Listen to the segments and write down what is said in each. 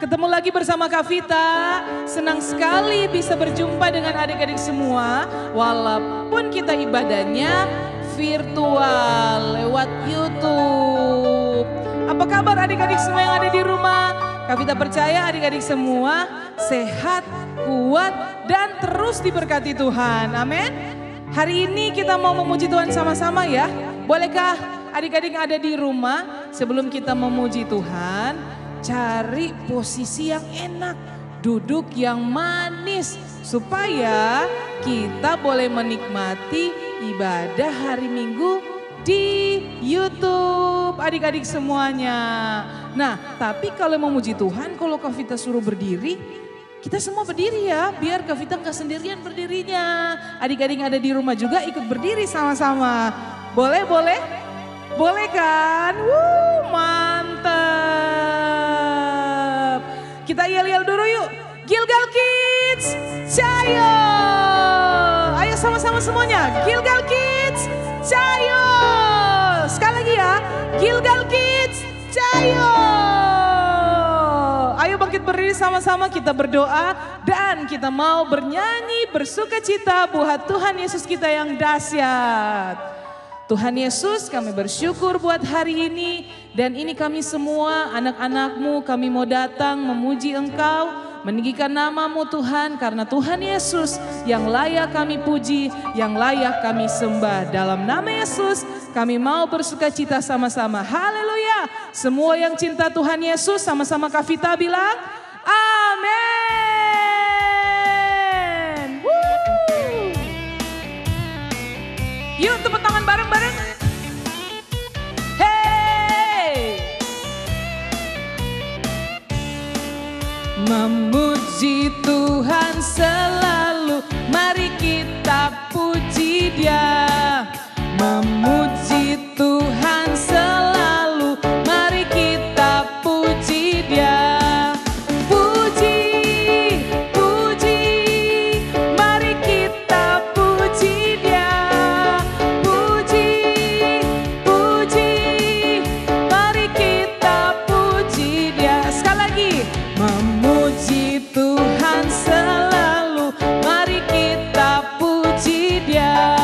Ketemu lagi bersama Kak Vita, senang sekali bisa berjumpa dengan adik-adik semua. Walaupun kita ibadahnya virtual lewat YouTube. Apa kabar adik-adik semua yang ada di rumah? Kak Vita percaya adik-adik semua sehat, kuat, dan terus diberkati Tuhan. Amin. Hari ini kita mau memuji Tuhan sama-sama ya. Bolehkah adik-adik yang ada di rumah sebelum kita memuji Tuhan, cari posisi yang enak, duduk yang manis supaya kita boleh menikmati ibadah hari Minggu di YouTube adik-adik semuanya. Nah, tapi kalau memuji Tuhan, kalau Kak Vita suruh berdiri, kita semua berdiri ya, biar Kak Vita nggak sendirian berdirinya. Adik-adik yang ada di rumah juga ikut berdiri sama-sama. Boleh, boleh? Boleh kan? Mantap. Kita yel-yel dulu yuk. Gilgal Kids, Cayo. Ayo sama-sama semuanya. Gilgal Kids, Cayo. Sekali lagi ya. Gilgal Kids, Cayo. Ayo bangkit berdiri sama-sama, kita berdoa dan kita mau bernyanyi bersukacita buat Tuhan Yesus kita yang dahsyat. Tuhan Yesus, kami bersyukur buat hari ini dan ini kami semua anak-anak-Mu, kami mau datang memuji Engkau, meninggikan nama-Mu Tuhan, karena Tuhan Yesus yang layak kami puji, yang layak kami sembah. Dalam nama Yesus kami mau bersukacita sama-sama. Haleluya. Semua yang cinta Tuhan Yesus sama-sama Kak Vita bilang amin. Yuk tepuk tangan bareng-bareng. Hey! Memuji Tuhan selalu, mari kita puji Dia. Memuji Tuhan selalu, mari kita puji Dia. Puji, puji, mari kita puji Dia. Puji, puji, mari kita puji Dia. Sekali lagi, memuji Tuhan selalu, mari kita puji Dia.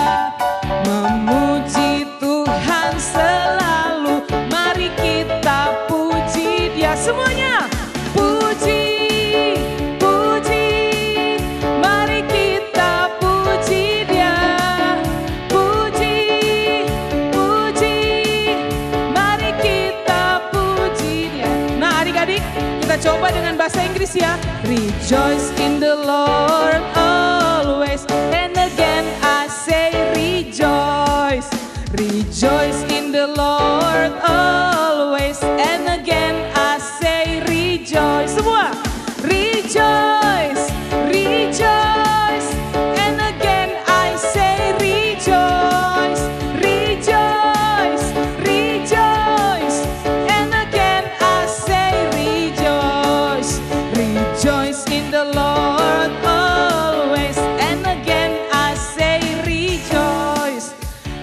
Memuji Tuhan selalu, mari kita puji Dia. Semuanya, puji, puji, mari kita puji Dia. Puji, puji, mari kita puji Dia. Nah adik-adik, kita coba dengan bahasa Inggris ya. Rejoice in the Lord always, and again I say rejoice. Rejoice in the Lord always, and again I say rejoice. Semua, rejoice, rejoice, and again I say rejoice. Rejoice, rejoice, and again I say rejoice. Rejoice in the Lord always, and again I say rejoice.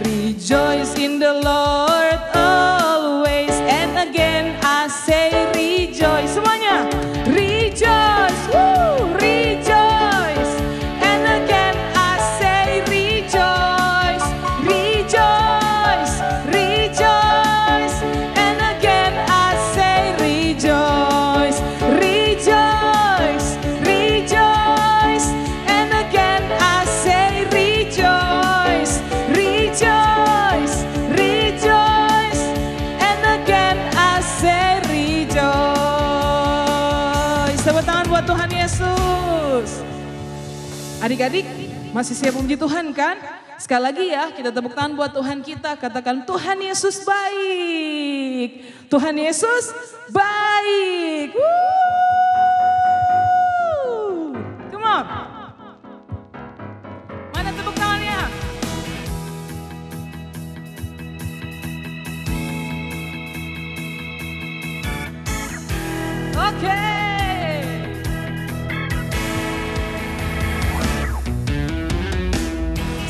Rejoice in the Lord always, and again I say rejoice. Semuanya, rejoice, woo, rejoice, and again I say rejoice. Rejoice, rejoice, and again I say rejoice. Rejoice, rejoice, and again I say rejoice. Rejoice, rejoice, and again I say rejoice. Tepuk tangan buat Tuhan Yesus. Adik-adik masih siap memuji Tuhan kan? Sekali lagi ya, kita tepuk tangan buat Tuhan kita. Katakan Tuhan Yesus baik. Tuhan Yesus baik. Woo! Come on. Mana tepuk tangannya?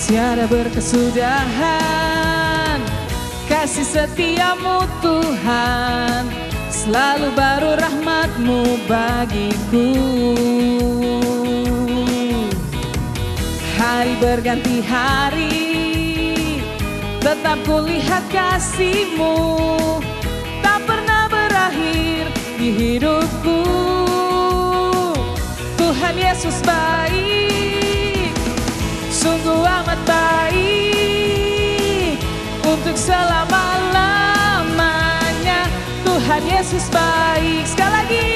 Tiada berkesudahan kasih setiamu Tuhan, selalu baru rahmat-Mu bagiku. Hari berganti hari, tetap kulihat kasih-Mu, tak pernah berakhir di hidupku. Tuhan Yesus baik, sungguh amat baik, untuk selama-lamanya. Tuhan Yesus baik, sekali lagi.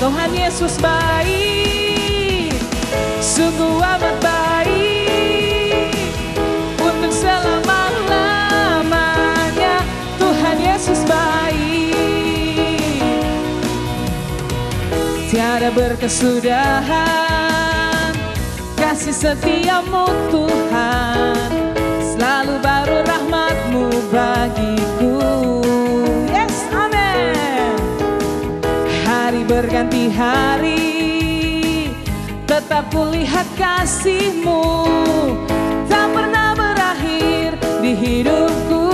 Tuhan Yesus baik, sungguh amat baik, untuk selama-lamanya. Tuhan Yesus baik, tiada berkesudahan kasih setiamu Tuhan, selalu baru rahmat-Mu bagiku. Yes, amin. Hari berganti hari, tetap kulihat kasih-Mu, tak pernah berakhir di hidupku.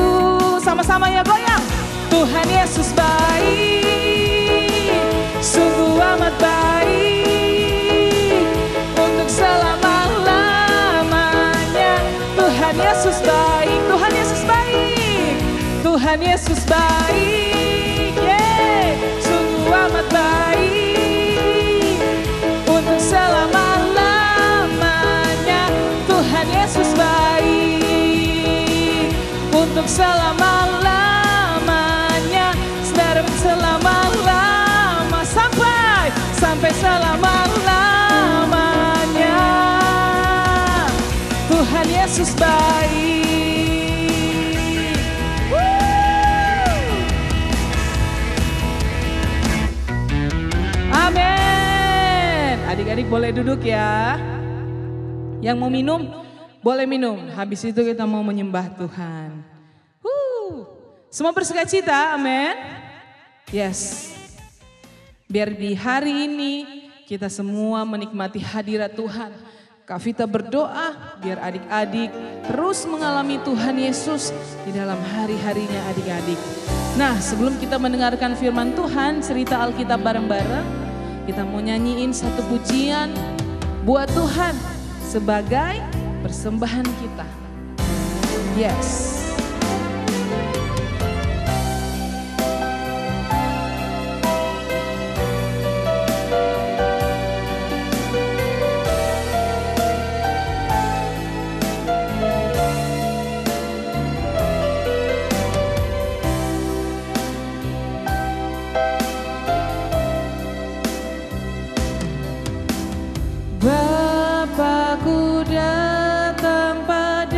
Sama-sama ya goyang. Tuhan Yesus baik, sungguh amat baik, untuk selama-lamanya. Tuhan Yesus baik, Tuhan Yesus baik, Tuhan Yesus baik, yeah. Sungguh amat baik, untuk selama-lamanya. Tuhan Yesus baik, untuk selama-lamanya. Saudara, selama-lama, sampai selama-lamanya. Tuhan Yesus baik. Amin. Adik-adik boleh duduk ya. Yang mau minum, boleh minum. Habis itu kita mau menyembah Tuhan. Semua bersukacita, amin. Yes. Biar di hari ini kita semua menikmati hadirat Tuhan. Kak Vita berdoa biar adik-adik terus mengalami Tuhan Yesus di dalam hari-harinya adik-adik. Nah, sebelum kita mendengarkan firman Tuhan, cerita Alkitab bareng-bareng, kita mau nyanyiin satu pujian buat Tuhan sebagai persembahan kita. Yes. Bapakku datang padamu,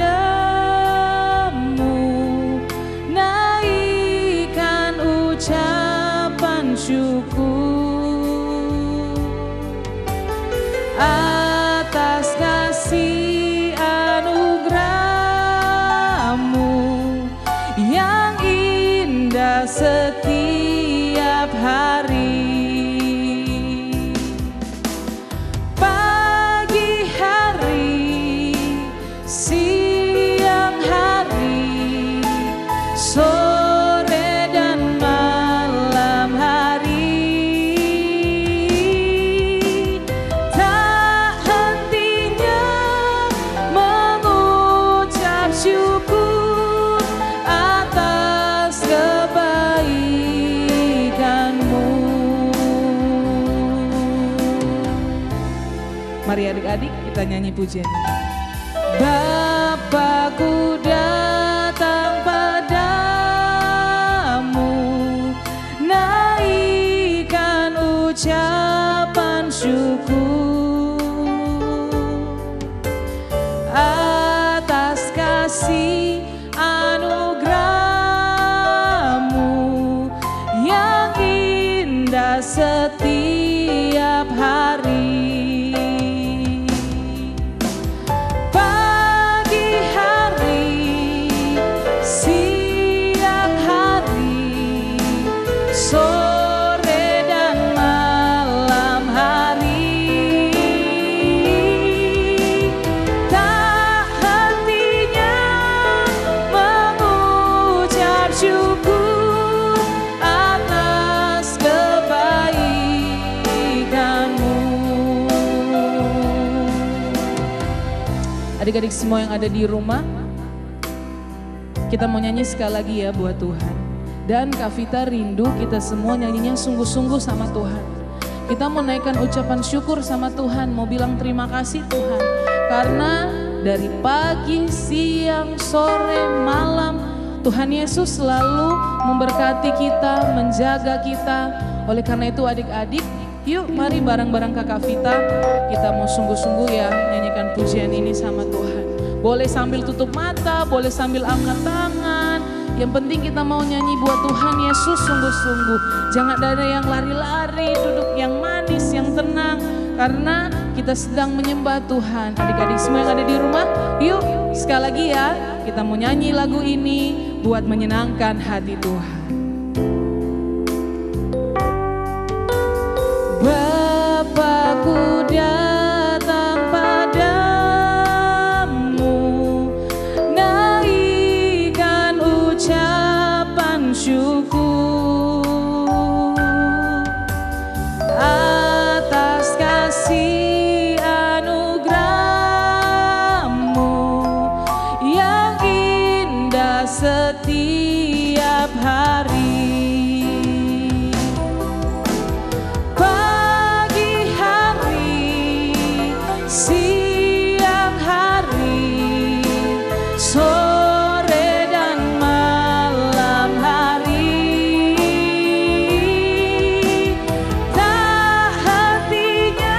naikkan ucapan syukur atas kasih anugerah-Mu yang indah setiap hari. Mari adik-adik kita nyanyi pujian. Bapakku datang padamu, naikkan ucapan syukur atas kasih anugerah-Mu yang indah setiap hari. Sore dan Adik-adik semua yang ada di rumah, kita mau nyanyi sekali lagi ya buat Tuhan. Dan Kak Vita rindu kita semua nyanyinya sungguh-sungguh sama Tuhan. Kita mau naikkan ucapan syukur sama Tuhan, mau bilang terima kasih Tuhan. Karena dari pagi, siang, sore, malam, Tuhan Yesus selalu memberkati kita, menjaga kita. Oleh karena itu adik-adik, yuk mari bareng-bareng Kakak Vita, kita mau sungguh-sungguh ya nyanyikan pujian ini sama Tuhan. Boleh sambil tutup mata, boleh sambil angkat tangan. Yang penting kita mau nyanyi buat Tuhan Yesus sungguh-sungguh. Jangan ada yang lari-lari, duduk yang manis, yang tenang. Karena kita sedang menyembah Tuhan. Adik-adik semua yang ada di rumah, yuk sekali lagi ya. Kita mau nyanyi lagu ini buat menyenangkan hati Tuhan. Bapakku datang padamu, naikkan ucapan syukur atas kasih anugerah-Mu yang indah setiap hari. Siang hari, sore dan malam hari, tak hentinya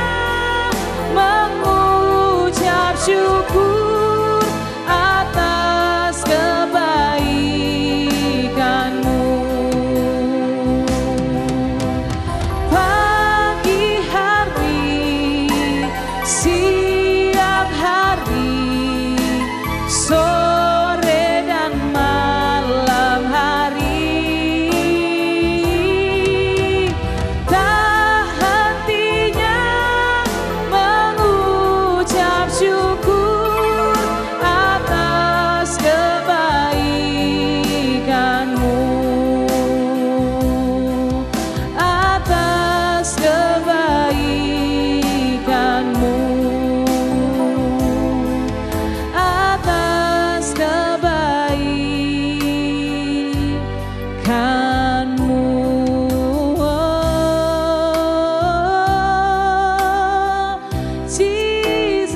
mengucap syukur atas kebaikan-Mu. Pagi hari, siang hari, sore dan malam hari, tak hentinya mengucap syukur atas kebaikan-Mu, atas kebaikan-Mu, atas kebaikan-Mu. Oh, Jesus,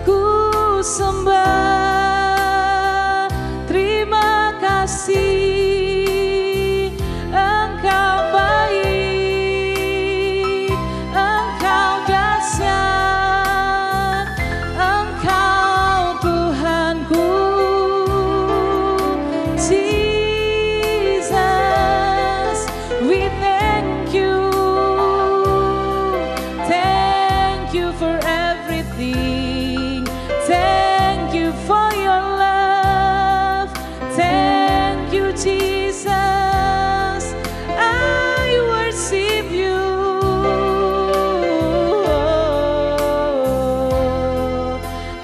ku sembah, terima kasih, Engkau baik, Engkau dahsyat, Engkau Tuhanku. Jesus, we thank you for everything. Thank you for your love. Thank you, Jesus. I worship you.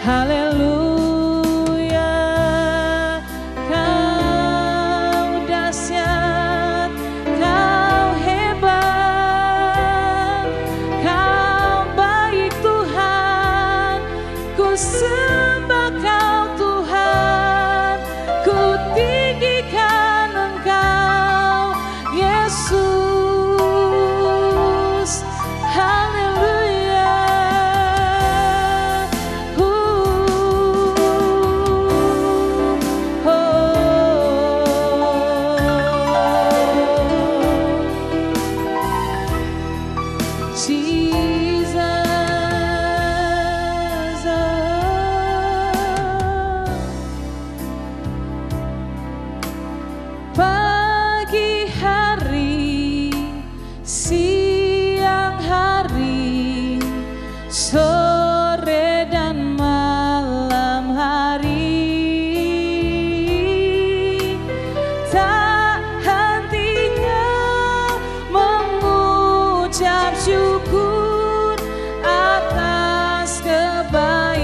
Haleluya. Kau dahsyat, Kau hebat, Kau baik Tuhan. Ku sembah Kau Tuhan, ku tinggikan Engkau Yesus. Haleluya. Jesus, pagi hari, siang hari, sore dan malam hari, tak hentinya mengucap syukur atas kebaikan-Mu.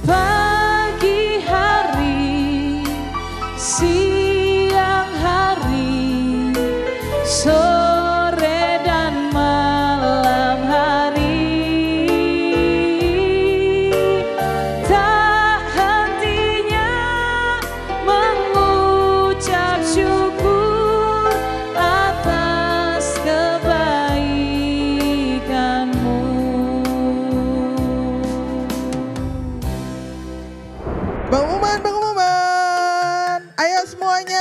Pagi hari, siang hari, sore dan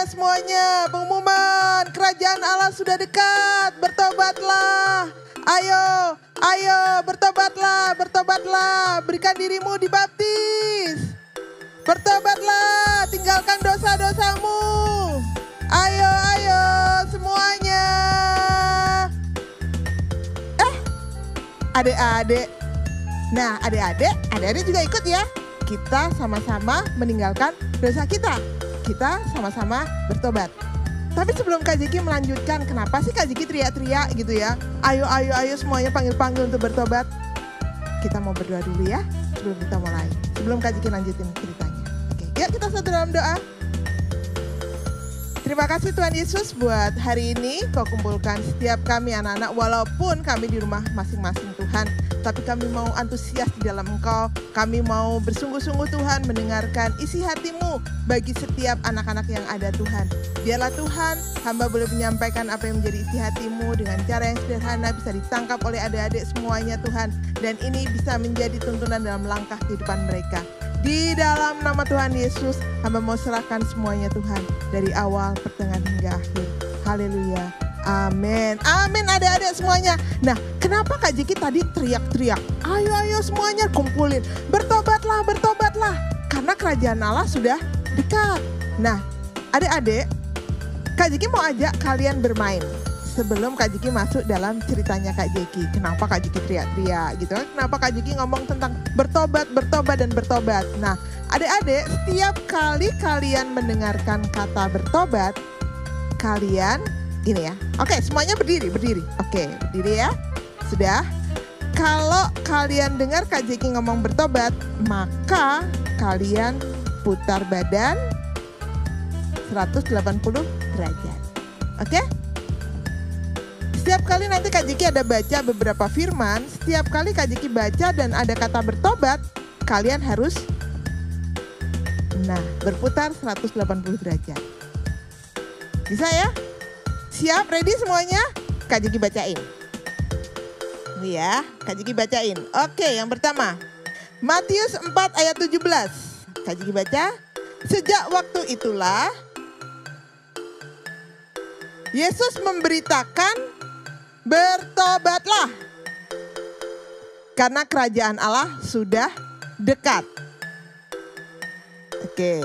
semuanya. Pengumuman, kerajaan Allah sudah dekat. Bertobatlah. Ayo, bertobatlah. Berikan dirimu dibaptis. Bertobatlah, tinggalkan dosa-dosamu. Ayo semuanya. Adik-adik. Nah, adik-adik juga ikut ya. Kita sama-sama meninggalkan dosa kita. Kita sama-sama bertobat. Tapi sebelum Kak Jeki melanjutkan, kenapa sih Kak Jeki teriak-teriak gitu ya? Ayo semuanya panggil-panggil untuk bertobat. Kita mau berdoa dulu ya, sebelum kita mulai. Sebelum Kak Jeki lanjutin ceritanya. Oke, yuk kita satu dalam doa. Terima kasih Tuhan Yesus buat hari ini Kau kumpulkan setiap kami anak-anak walaupun kami di rumah masing-masing Tuhan. Tapi kami mau antusias di dalam Engkau. Kami mau bersungguh-sungguh Tuhan mendengarkan isi hati-Mu bagi setiap anak-anak yang ada Tuhan. Biarlah Tuhan hamba boleh menyampaikan apa yang menjadi isi hati-Mu dengan cara yang sederhana bisa ditangkap oleh adik-adik semuanya Tuhan. Dan ini bisa menjadi tuntunan dalam langkah kehidupan mereka. Di dalam nama Tuhan Yesus, hamba mau serahkan semuanya Tuhan. Dari awal, pertengahan hingga akhir. Haleluya. Amin. Amin adik-adik semuanya. Nah, kenapa Kak Jeki tadi teriak-teriak? Ayo semuanya kumpulin. Bertobatlah. Karena kerajaan Allah sudah dekat. Nah, adik-adik, Kak Jeki mau ajak kalian bermain. Sebelum Kak Jeki masuk dalam ceritanya Kak Jeki. Kenapa Kak Jeki teriak-teriak gitu kan? Kenapa Kak Jeki ngomong tentang bertobat. Nah, adik-adik, setiap kali kalian mendengarkan kata bertobat, kalian ini ya. Oke, semuanya berdiri. Oke, berdiri ya. Sudah. Kalau kalian dengar Kak Jeki ngomong bertobat, maka kalian putar badan 180 derajat. Oke? Setiap kali nanti Kak Jeki ada baca beberapa firman, setiap kali Kak Jeki baca dan ada kata bertobat, kalian harus berputar 180 derajat. Bisa ya? Siap, ready semuanya? Kak Jeki bacain. Ini ya, Kak Jeki bacain. Oke, yang pertama. Matius 4 ayat 17. Kak Jeki baca. Sejak waktu itulah Yesus memberitakan bertobatlah, karena kerajaan Allah sudah dekat. Oke,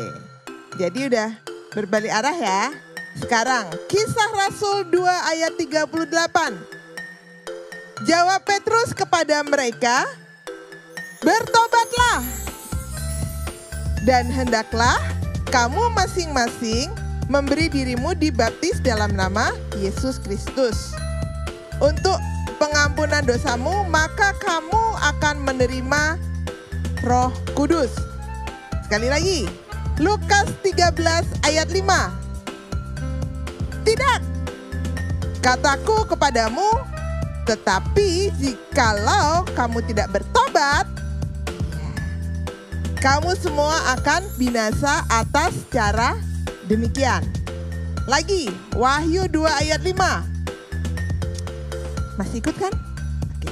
jadi udah berbalik arah ya. Sekarang Kisah Rasul 2 ayat 38. Jawab Petrus kepada mereka, bertobatlah, dan hendaklah kamu masing-masing memberi dirimu dibaptis dalam nama Yesus Kristus untuk pengampunan dosamu, maka kamu akan menerima Roh Kudus. Sekali lagi, Lukas 13 ayat 5. Tidak, kataku kepadamu, tetapi jikalau kamu tidak bertobat, kamu semua akan binasa atas cara demikian. Lagi, Wahyu 2 ayat 5. Masih ikut kan? Oke.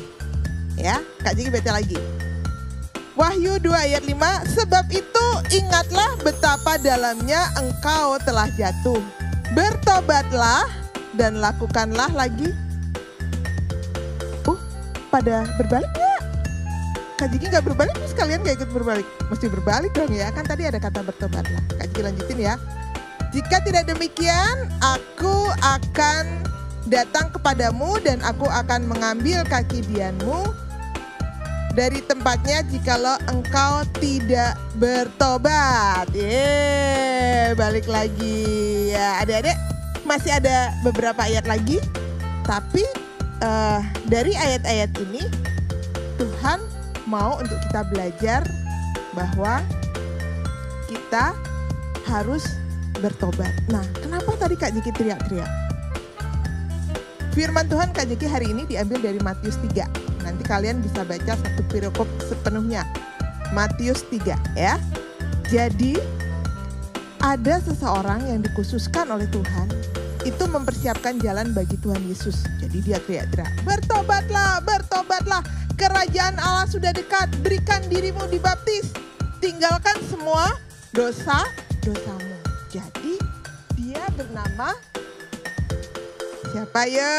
Ya, Kak Jeki baca lagi. Wahyu 2 ayat 5, sebab itu ingatlah betapa dalamnya engkau telah jatuh. Bertobatlah dan lakukanlah lagi. Pada berbalik gak? Kak Jeki gak berbalik, terus kalian gak ikut berbalik? Mesti berbalik dong ya, kan tadi ada kata bertobatlah. Kak Jeki lanjutin ya. Jika tidak demikian, aku akan datang kepadamu dan aku akan mengambil kaki dianmu dari tempatnya jikalau engkau tidak bertobat. Balik lagi ya adik-adik, masih ada beberapa ayat lagi. Tapi dari ayat-ayat ini Tuhan mau untuk kita belajar bahwa kita harus bertobat. Nah, kenapa tadi Kak Jeki teriak-teriak? Firman Tuhan Kak Jeki hari ini diambil dari Matius 3. Nanti kalian bisa baca satu perikop sepenuhnya. Matius 3 ya. Jadi ada seseorang yang dikhususkan oleh Tuhan itu mempersiapkan jalan bagi Tuhan Yesus. Jadi dia teriak-teriak, bertobatlah, kerajaan Allah sudah dekat, berikan dirimu dibaptis, tinggalkan semua dosa-dosamu. Jadi dia sama siapa ya?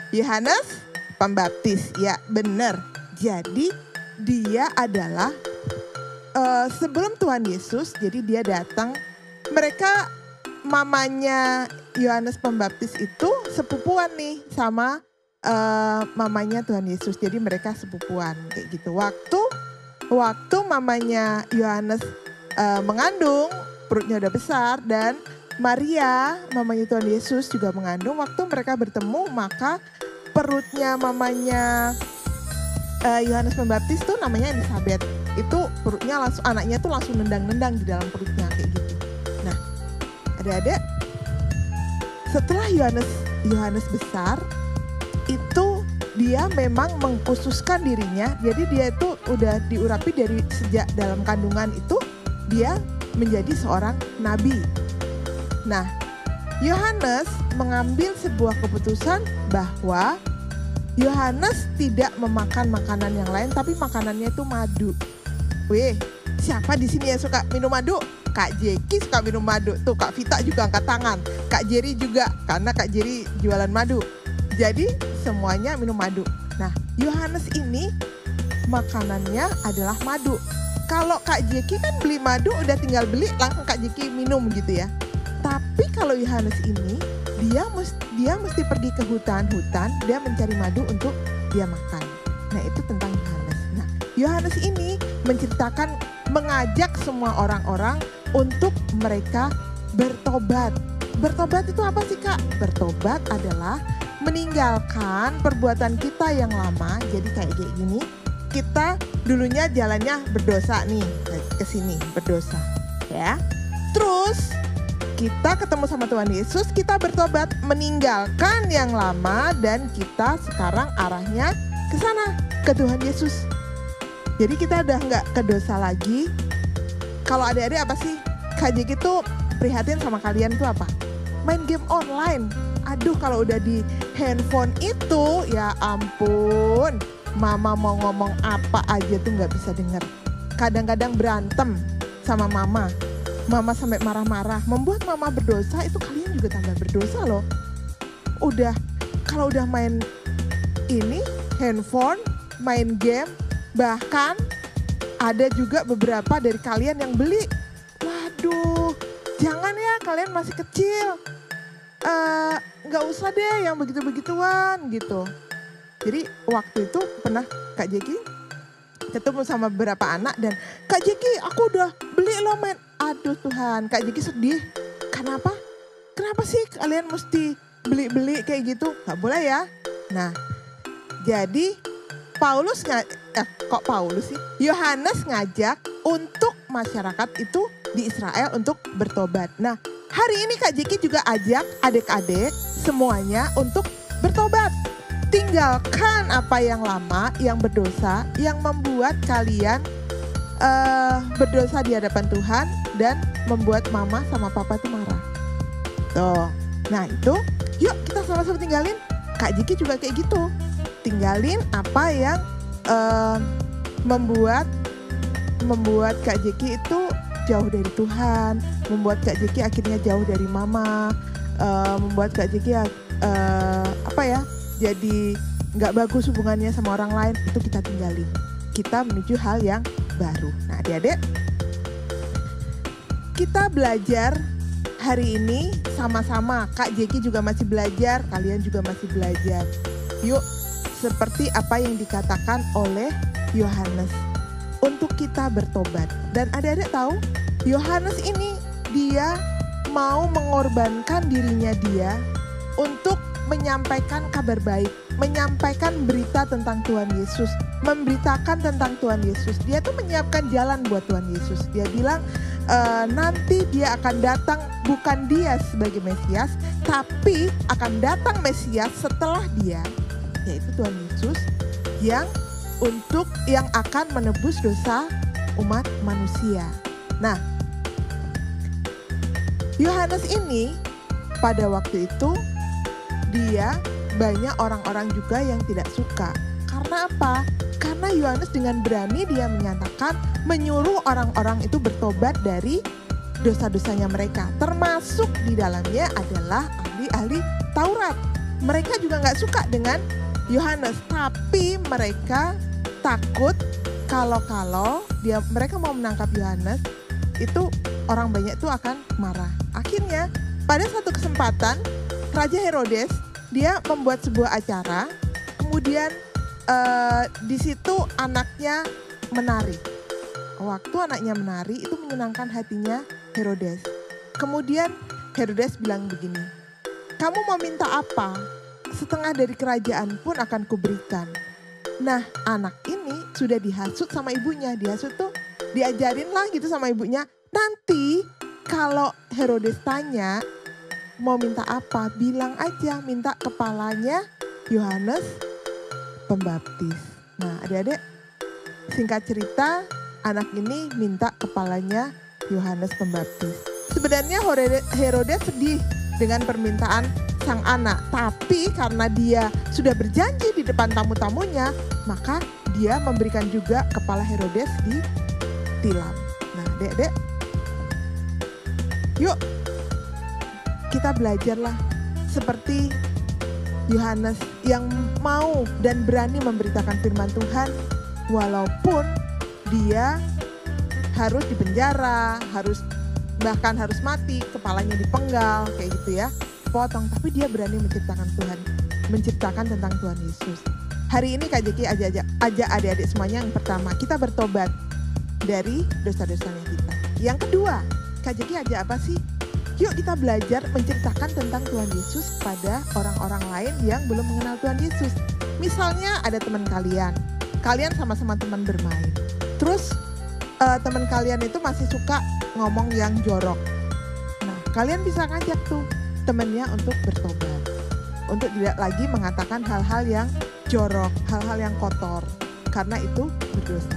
Yohanes Pembaptis. Ya, benar. Jadi dia adalah sebelum Tuhan Yesus, jadi dia datang. Mereka mamanya Yohanes Pembaptis itu sepupuan nih sama mamanya Tuhan Yesus. Jadi mereka sepupuan kayak gitu. Waktu mamanya Yohanes mengandung, perutnya udah besar, dan Maria, mamanya Tuhan Yesus juga mengandung. Waktu mereka bertemu, maka perutnya mamanya Yohanes Pembaptis tuh namanya Elizabeth. Itu perutnya langsung, anaknya tuh langsung nendang-nendang di dalam perutnya kayak gitu. Nah, adik-adik, setelah Yohanes besar, itu dia memang mengkhususkan dirinya. Jadi dia itu udah diurapi dari sejak dalam kandungan itu, dia menjadi seorang nabi. Nah, Yohanes mengambil sebuah keputusan bahwa Yohanes tidak memakan makanan yang lain, tapi makanannya itu madu. Weh, siapa di sini yang suka minum madu? Kak Jeki suka minum madu. Tuh, Kak Vita juga angkat tangan. Kak Jerry juga, karena Kak Jerry jualan madu. Jadi semuanya minum madu. Nah, Yohanes ini makanannya adalah madu. Kalau Kak Jeki kan beli madu, udah tinggal beli langsung Kak Jeki minum gitu ya. Tapi kalau Yohanes ini, dia mesti pergi ke hutan-hutan, dia mencari madu untuk dia makan. Nah, itu tentang Yohanes. Nah, Yohanes ini menceritakan, mengajak semua orang-orang untuk mereka bertobat. Bertobat itu apa sih, Kak? Bertobat adalah meninggalkan perbuatan kita yang lama. Jadi kayak gini, kita dulunya jalannya berdosa nih, ke sini berdosa, ya. Terus kita ketemu sama Tuhan Yesus, kita bertobat, meninggalkan yang lama, dan kita sekarang arahnya ke sana, ke Tuhan Yesus. Jadi kita udah nggak ke dosa lagi. Kalau adik-adik apa sih? Kak Jeki tuh prihatin sama kalian tuh apa? Main game online. Aduh, kalau udah di handphone itu, ya ampun, mama mau ngomong apa aja tuh nggak bisa denger. Kadang-kadang berantem sama mama. Mama sampai marah-marah, membuat mama berdosa. Itu kalian juga tambah berdosa loh. Kalau udah main ini, handphone, main game, bahkan ada juga beberapa dari kalian yang beli. Waduh, jangan ya, kalian masih kecil. Nggak usah deh yang begitu-begituan gitu. Jadi waktu itu pernah Kak Jeki ketemu sama beberapa anak, dan Kak Jeki, aku udah beli lo main. Aduh Tuhan, Kak Jeki sedih. Kenapa? Kenapa sih kalian mesti beli-beli kayak gitu? Gak boleh ya. Nah, jadi Yohanes ngajak untuk masyarakat itu di Israel untuk bertobat. Nah, hari ini Kak Jeki juga ajak adik-adik semuanya untuk bertobat. Tinggalkan apa yang lama, yang berdosa, yang membuat kalian berdosa di hadapan Tuhan dan membuat mama sama papa itu marah. Tuh, nah itu yuk kita sama-sama tinggalin. Kak Jeki juga kayak gitu. Tinggalin apa yang membuat Kak Jeki itu jauh dari Tuhan, membuat Kak Jeki akhirnya jauh dari mama, membuat Kak Jeki jadi nggak bagus hubungannya sama orang lain. Itu kita tinggalin. Kita menuju hal yang baru. Nah, adik-adik, kita belajar hari ini sama-sama. Kak Jeki juga masih belajar, kalian juga masih belajar. Yuk, seperti apa yang dikatakan oleh Yohanes, untuk kita bertobat. Dan adik-adik tahu, Yohanes ini dia mau mengorbankan dirinya dia untuk menyampaikan kabar baik, menyampaikan berita tentang Tuhan Yesus, memberitakan tentang Tuhan Yesus. Dia tuh menyiapkan jalan buat Tuhan Yesus. Dia bilang nanti dia akan datang, bukan dia sebagai Mesias, tapi akan datang Mesias setelah dia, yaitu Tuhan Yesus yang akan menebus dosa umat manusia. Nah, Yohanes ini pada waktu itu dia banyak orang-orang juga yang tidak suka. Karena apa? Karena Yohanes dengan berani dia menyatakan, menyuruh orang-orang itu bertobat dari dosa-dosanya mereka. Termasuk di dalamnya adalah ahli-ahli Taurat. Mereka juga nggak suka dengan Yohanes, tapi mereka takut kalau mereka mau menangkap Yohanes, itu orang banyak itu akan marah. Akhirnya pada satu kesempatan Raja Herodes dia membuat sebuah acara, kemudian di situ anaknya menari. Waktu anaknya menari itu menyenangkan hatinya Herodes. Kemudian Herodes bilang begini, kamu mau minta apa? Setengah dari kerajaan pun akan kuberikan. Nah, anak ini sudah dihasut sama ibunya. Dihasut tuh diajarin lah gitu sama ibunya. Nanti kalau Herodes tanya mau minta apa, bilang aja minta kepalanya Yohanes Pembaptis. Nah, adik-adik, singkat cerita anak ini minta kepalanya Yohanes Pembaptis. Sebenarnya Herodes sedih dengan permintaan sang anak, tapi karena dia sudah berjanji di depan tamu-tamunya, maka dia memberikan juga kepala Herodes ditilam. Nah, adik-adik, yuk kita belajarlah seperti Yohanes yang mau dan berani memberitakan firman Tuhan walaupun dia harus dipenjara, bahkan harus mati, kepalanya dipenggal kayak gitu ya, potong, tapi dia berani menciptakan tentang Tuhan Yesus. Hari ini Kak Jeki ajak adik-adik semuanya, yang pertama kita bertobat dari dosa-dosanya kita. Yang kedua, Kak Jeki ajak apa sih? Yuk kita belajar menceritakan tentang Tuhan Yesus pada orang-orang lain yang belum mengenal Tuhan Yesus. Misalnya ada teman kalian sama-sama teman bermain. Terus teman kalian itu masih suka ngomong yang jorok. Nah, kalian bisa ngajak tuh temannya untuk bertobat. Untuk tidak lagi mengatakan hal-hal yang jorok, hal-hal yang kotor. Karena itu berdosa.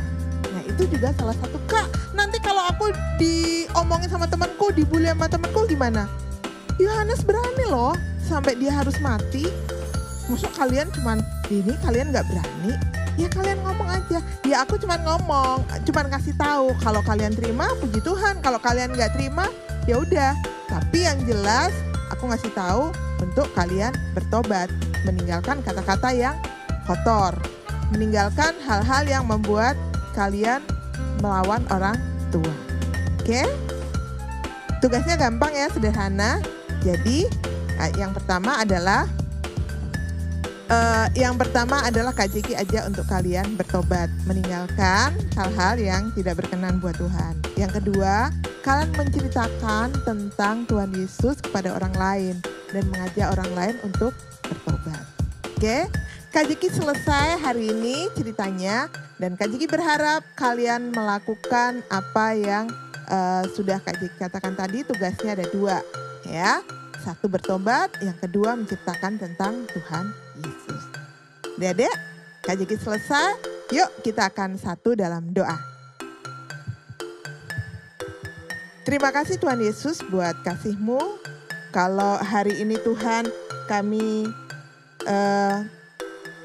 Nah, itu juga salah satu, Kak, nanti kalau aku diomongin sama temanku, dibully sama temanku gimana? Yohanes berani loh sampai dia harus mati. Maksud kalian kalian gak berani? Ya kalian ngomong aja. Ya aku cuman kasih tahu. Kalau kalian terima, puji Tuhan. Kalau kalian gak terima, ya udah. Tapi yang jelas aku ngasih tahu untuk kalian bertobat, meninggalkan kata-kata yang kotor, meninggalkan hal-hal yang membuat kalian melawan orang tua. Oke? Tugasnya gampang ya, sederhana. Jadi yang pertama adalah Kak Jeki aja untuk kalian bertobat, meninggalkan hal-hal yang tidak berkenan buat Tuhan. Yang kedua, kalian menceritakan tentang Tuhan Yesus kepada orang lain dan mengajak orang lain untuk bertobat. Oke? Kak Jeki selesai hari ini ceritanya, dan Kak Jeki berharap kalian melakukan apa yang sudah Kak Jeki katakan tadi. Tugasnya ada 2 ya. 1 bertobat, yang kedua menciptakan tentang Tuhan Yesus. Adik-adik, Kak Jeki selesai. Yuk kita akan satu dalam doa. Terima kasih Tuhan Yesus buat kasih-Mu. Kalau hari ini Tuhan kami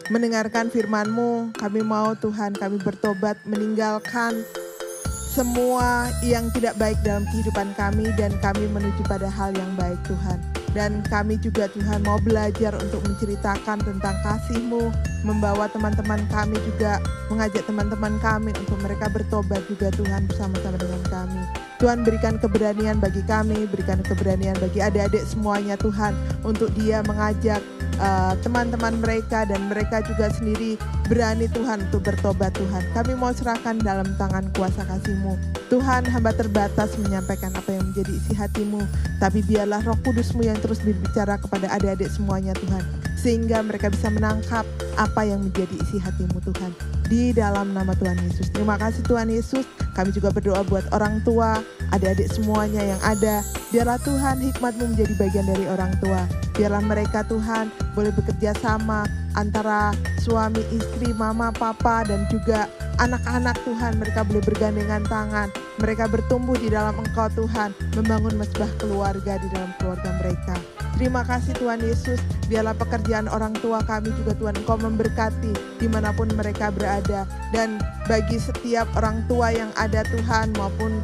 mendengarkan firman-Mu, kami mau Tuhan kami bertobat, meninggalkan semua yang tidak baik dalam kehidupan kami, dan kami menuju pada hal yang baik Tuhan. Dan kami juga Tuhan mau belajar untuk menceritakan tentang kasih-Mu, membawa teman-teman kami juga, mengajak teman-teman kami untuk mereka bertobat juga Tuhan bersama-sama dengan kami. Tuhan berikan keberanian bagi kami, berikan keberanian bagi adik-adik semuanya Tuhan, untuk dia mengajak teman-teman mereka, dan mereka juga sendiri berani Tuhan untuk bertobat Tuhan. Kami mau serahkan dalam tangan kuasa kasih-Mu. Tuhan, hamba terbatas menyampaikan apa yang menjadi isi hati-Mu, tapi biarlah Roh Kudus-Mu yang terus berbicara kepada adik-adik semuanya Tuhan, sehingga mereka bisa menangkap apa yang menjadi isi hati-Mu Tuhan. Di dalam nama Tuhan Yesus. Terima kasih Tuhan Yesus. Kami juga berdoa buat orang tua, adik-adik semuanya yang ada. Biarlah Tuhan hikmat-Mu menjadi bagian dari orang tua. Biarlah mereka Tuhan boleh bekerja sama antara suami, istri, mama, papa, dan juga anak-anak Tuhan. Mereka boleh bergandengan tangan. Mereka bertumbuh di dalam Engkau Tuhan, membangun mesbah keluarga di dalam keluarga mereka. Terima kasih Tuhan Yesus, biarlah pekerjaan orang tua kami juga Tuhan Engkau memberkati dimanapun mereka berada. Dan bagi setiap orang tua yang ada Tuhan maupun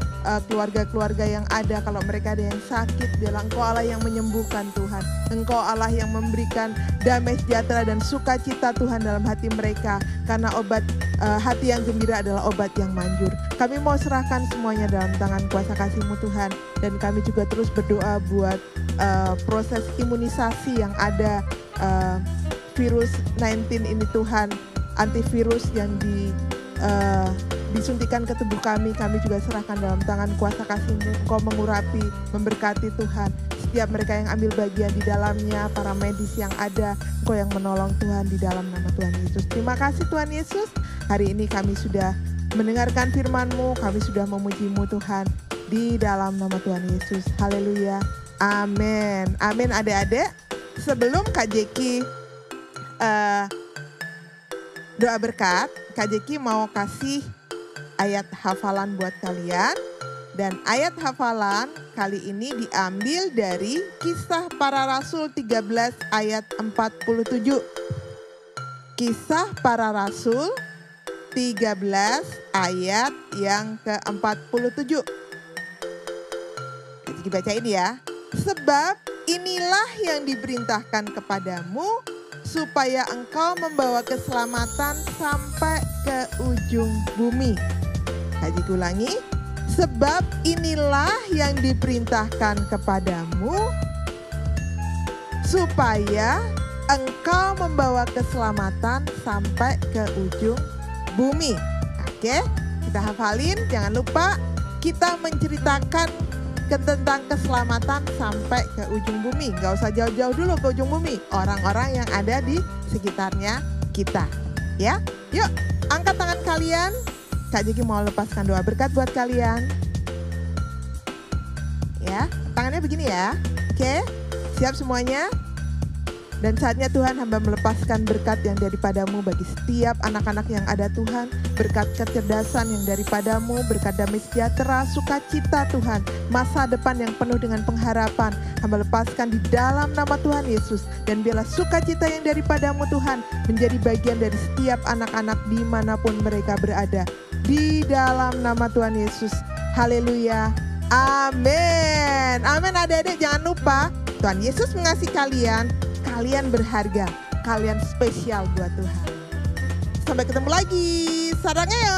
keluarga-keluarga yang ada, kalau mereka ada yang sakit, biarlah Engkau Allah yang menyembuhkan Tuhan. Engkau Allah yang memberikan damai sejahtera dan sukacita Tuhan dalam hati mereka. Karena obat hati yang gembira adalah obat yang manjur. Kami mau serahkan semuanya dalam tangan kuasa kasih-Mu Tuhan. Dan kami juga terus berdoa buat proses imunisasi yang ada virus 19 ini Tuhan. Antivirus yang disuntikan ke tubuh kami juga serahkan dalam tangan kuasa kasih-Mu. Engkau mengurapi, memberkati Tuhan. Setiap mereka yang ambil bagian di dalamnya, para medis yang ada, Engkau yang menolong Tuhan di dalam nama Tuhan Yesus. Terima kasih Tuhan Yesus. Hari ini kami sudah mendengarkan firman-Mu, kami sudah memuji-Mu Tuhan di dalam nama Tuhan Yesus. Haleluya. Amin. Amin adik-adik. Sebelum Kak Jeki doa berkat, Kak Jeki mau kasih ayat hafalan buat kalian. Dan ayat hafalan kali ini diambil dari Kisah Para Rasul 13 ayat 47. Kisah Para Rasul 13 ayat yang ke-47. Jadi bacain ya. Sebab inilah yang diperintahkan kepadamu supaya engkau membawa keselamatan sampai ke ujung bumi. Kaji ulangi. Sebab inilah yang diperintahkan kepadamu supaya engkau membawa keselamatan sampai ke ujung bumi. Oke, kita hafalin. Jangan lupa kita menceritakan tentang keselamatan sampai ke ujung bumi. Gak usah jauh-jauh dulu ke ujung bumi. Orang-orang yang ada di sekitarnya kita. Ya, yuk angkat tangan kalian. Kak Jeki mau lepaskan doa berkat buat kalian. Ya, tangannya begini ya. Oke, siap semuanya? Dan saatnya Tuhan hamba melepaskan berkat yang daripadamu bagi setiap anak-anak yang ada Tuhan. Berkat kecerdasan yang daripadamu, berkat damai sejahtera, sukacita Tuhan. Masa depan yang penuh dengan pengharapan. Hamba lepaskan di dalam nama Tuhan Yesus. Dan biarlah sukacita yang daripadamu Tuhan menjadi bagian dari setiap anak-anak dimanapun mereka berada. Di dalam nama Tuhan Yesus. Haleluya. Amin. Amin adik-adik, jangan lupa Tuhan Yesus mengasihi kalian. Kalian berharga, kalian spesial buat Tuhan. Sampai ketemu lagi. Sarangnya.